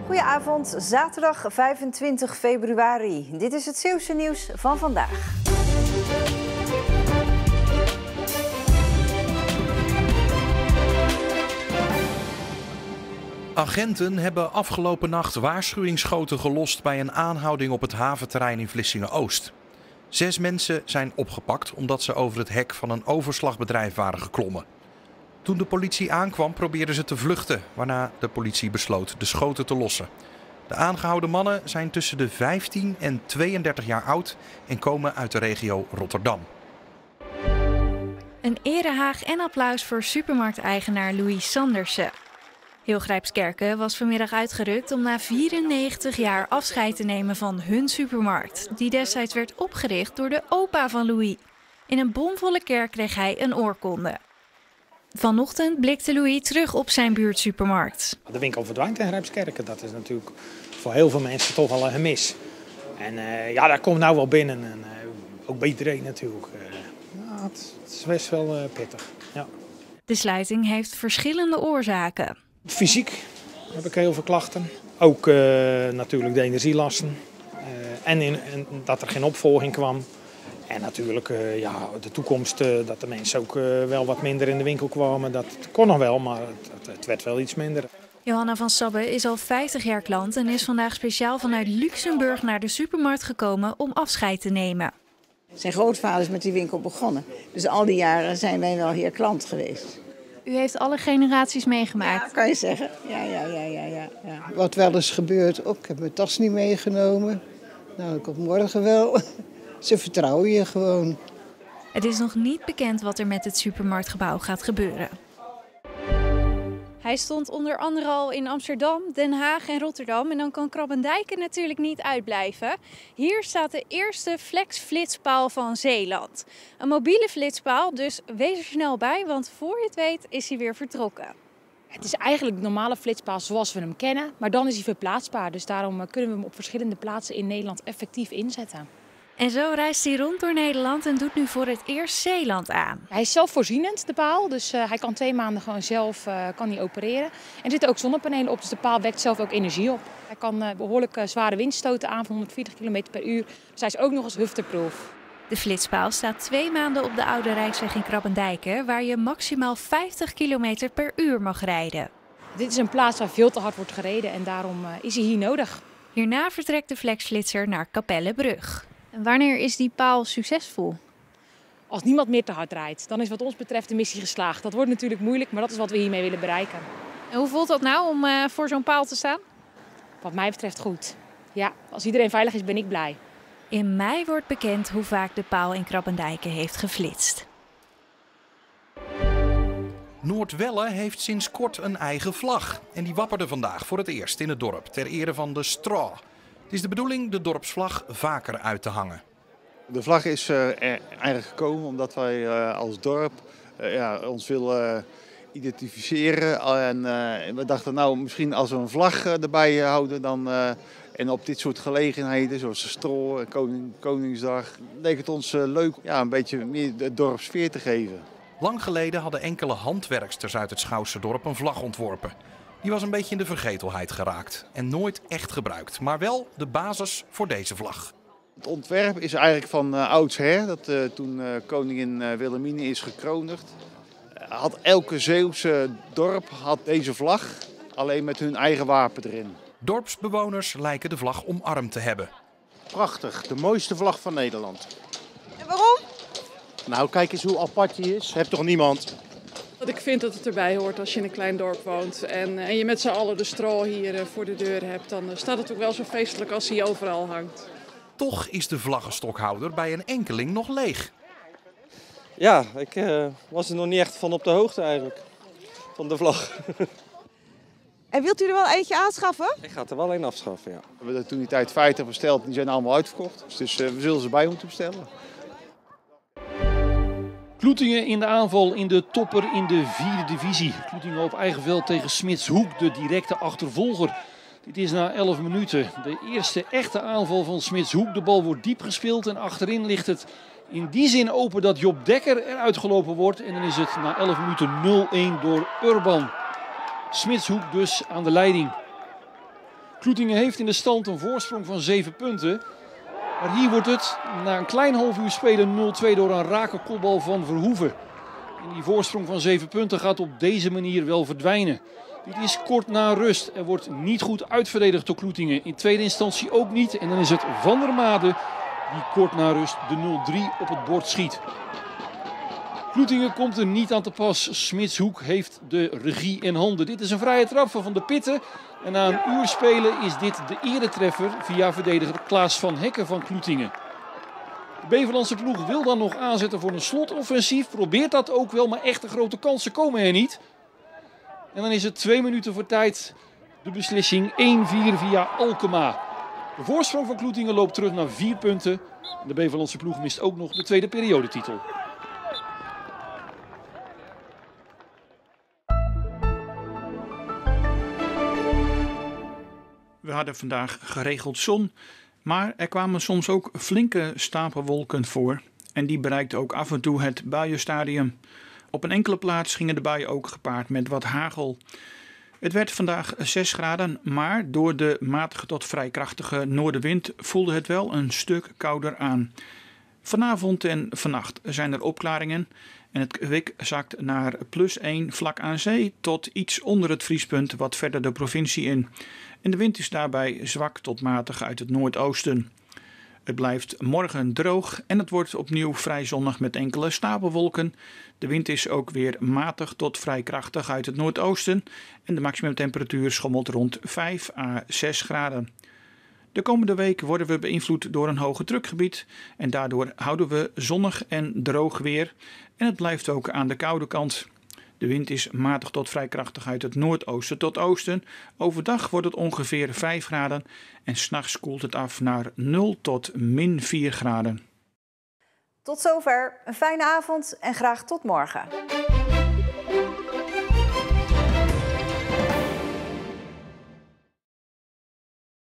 Goedenavond, zaterdag 25 februari. Dit is het Zeeuwse nieuws van vandaag. Agenten hebben afgelopen nacht waarschuwingsschoten gelost bij een aanhouding op het haventerrein in Vlissingen-Oost. 6 mensen zijn opgepakt omdat ze over het hek van een overslagbedrijf waren geklommen. Toen de politie aankwam probeerden ze te vluchten, waarna de politie besloot de schoten te lossen. De aangehouden mannen zijn tussen de 15 en 32 jaar oud en komen uit de regio Rotterdam. Een erehaag en applaus voor supermarkteigenaar Louis Sandersen. Heel Grijpskerken was vanmiddag uitgerukt om na 94 jaar afscheid te nemen van hun supermarkt, die destijds werd opgericht door de opa van Louis. In een bomvolle kerk kreeg hij een oorkonde. Vanochtend blikte Louis terug op zijn buurtsupermarkt. De winkel verdwijnt in Grijpskerken. Dat is natuurlijk voor heel veel mensen toch wel een gemis. En dat komt nou wel binnen. En ook bij iedereen natuurlijk. Het is best wel pittig. Ja. De sluiting heeft verschillende oorzaken. Fysiek heb ik heel veel klachten. Ook natuurlijk de energielasten. En dat er geen opvolging kwam. En natuurlijk de toekomst, dat de mensen ook wel wat minder in de winkel kwamen. Dat kon nog wel, maar het werd wel iets minder. Johanna van Sabbe is al 50 jaar klant en is vandaag speciaal vanuit Luxemburg naar de supermarkt gekomen om afscheid te nemen. Zijn grootvader is met die winkel begonnen. Dus al die jaren zijn wij wel hier klant geweest. U heeft alle generaties meegemaakt. Ja, kan je zeggen. Ja. Wat wel eens gebeurt, ook ik heb mijn tas niet meegenomen. Nou, dat komt morgen wel. Ze vertrouwen je gewoon. Het is nog niet bekend wat er met het supermarktgebouw gaat gebeuren. Hij stond onder andere al in Amsterdam, Den Haag en Rotterdam. En dan kan Krabbendijken natuurlijk niet uitblijven. Hier staat de eerste Flex-flitspaal van Zeeland. Een mobiele flitspaal, dus wees er snel bij, want voor je het weet is hij weer vertrokken. Het is eigenlijk de normale flitspaal zoals we hem kennen, maar dan is hij verplaatsbaar. Dus daarom kunnen we hem op verschillende plaatsen in Nederland effectief inzetten. En zo reist hij rond door Nederland en doet nu voor het eerst Zeeland aan. Hij is zelfvoorzienend, de paal. Dus hij kan 2 maanden gewoon zelf kan hij opereren. En er zitten ook zonnepanelen op, dus de paal wekt zelf ook energie op. Hij kan behoorlijk zware windstoten aan van 140 km per uur. Dus hij is ook nog eens hufteproof. De flitspaal staat 2 maanden op de Oude Rijksweg in Krabbendijken, waar je maximaal 50 km per uur mag rijden. Dit is een plaats waar veel te hard wordt gereden en daarom is hij hier nodig. Hierna vertrekt de flexflitser naar Capellebrug. En wanneer is die paal succesvol? Als niemand meer te hard rijdt, dan is wat ons betreft de missie geslaagd. Dat wordt natuurlijk moeilijk, maar dat is wat we hiermee willen bereiken. En hoe voelt dat nou om voor zo'n paal te staan? Wat mij betreft goed. Ja, als iedereen veilig is, ben ik blij. In mei wordt bekend hoe vaak de paal in Krabbendijken heeft geflitst. Noordwelle heeft sinds kort een eigen vlag. En die wapperde vandaag voor het eerst in het dorp ter ere van de straw. Het is de bedoeling de dorpsvlag vaker uit te hangen. De vlag is eigenlijk gekomen omdat wij als dorp ons willen identificeren. En we dachten nou misschien als we een vlag erbij houden dan, en op dit soort gelegenheden zoals de Stro en Koningsdag leek het ons leuk een beetje meer de dorpssfeer te geven. Lang geleden hadden enkele handwerksters uit het Schouwse dorp een vlag ontworpen. Die was een beetje in de vergetelheid geraakt en nooit echt gebruikt, maar wel de basis voor deze vlag. Het ontwerp is eigenlijk van oudsher, dat toen koningin Wilhelmina is gekroonigd. Had elke Zeeuwse dorp had deze vlag, alleen met hun eigen wapen erin. Dorpsbewoners lijken de vlag omarmd te hebben. Prachtig, de mooiste vlag van Nederland. En waarom? Nou, kijk eens hoe apart die is. Heb toch niemand? Ik vind dat het erbij hoort als je in een klein dorp woont en je met z'n allen de stro hier voor de deur hebt. Dan staat het ook wel zo feestelijk als hij overal hangt. Toch is de vlaggenstokhouder bij een enkeling nog leeg. Ja, ik was er nog niet echt van op de hoogte eigenlijk, van de vlag. En wilt u er wel eentje aanschaffen? Ik ga er wel een afschaffen, ja. We hebben er toen die tijd 50 besteld en die zijn allemaal uitverkocht. Dus we zullen ze bij moeten bestellen. Kloetingen in de aanval in de topper in de 4e divisie. Kloetingen op eigen veld tegen Smitshoek, de directe achtervolger. Dit is na 11 minuten de eerste echte aanval van Smitshoek. De bal wordt diep gespeeld en achterin ligt het in die zin open dat Job Dekker eruit gelopen wordt. En dan is het na 11 minuten 0-1 door Urban. Smitshoek dus aan de leiding. Kloetingen heeft in de stand een voorsprong van 7 punten. Maar hier wordt het na een klein half uur spelen 0-2 door een rake kopbal van Verhoeven. En die voorsprong van 7 punten gaat op deze manier wel verdwijnen. Dit is kort na rust. Er wordt niet goed uitverdedigd door Kloetingen. In tweede instantie ook niet. En dan is het Van der Made die kort na rust de 0-3 op het bord schiet. Kloetingen komt er niet aan te pas. Smitshoek heeft de regie in handen. Dit is een vrije trap van de Pitten. En na een uur spelen is dit de eretreffer via verdediger Klaas van Hekken van Kloetingen. De Beverlandse ploeg wil dan nog aanzetten voor een slotoffensief. Probeert dat ook wel, maar echte grote kansen komen er niet. En dan is het 2 minuten voor tijd. De beslissing 1-4 via Alkema. De voorsprong van Kloetingen loopt terug naar 4 punten. De Beverlandse ploeg mist ook nog de tweede periodetitel. We hadden vandaag geregeld zon, maar er kwamen soms ook flinke stapelwolken voor. En die bereikten ook af en toe het buienstadium. Op een enkele plaats gingen de buien ook gepaard met wat hagel. Het werd vandaag 6 graden, maar door de matige tot vrij krachtige noordenwind voelde het wel een stuk kouder aan. Vanavond en vannacht zijn er opklaringen en het kwik zakt naar +1 vlak aan zee tot iets onder het vriespunt wat verder de provincie in. En de wind is daarbij zwak tot matig uit het noordoosten. Het blijft morgen droog en het wordt opnieuw vrij zonnig met enkele stapelwolken. De wind is ook weer matig tot vrij krachtig uit het noordoosten en de maximumtemperatuur schommelt rond 5 à 6 graden. De komende week worden we beïnvloed door een hoge drukgebied en daardoor houden we zonnig en droog weer en het blijft ook aan de koude kant. De wind is matig tot vrij krachtig uit het noordoosten tot oosten. Overdag wordt het ongeveer 5 graden en 's nachts koelt het af naar 0 tot -4 graden. Tot zover, een fijne avond en graag tot morgen.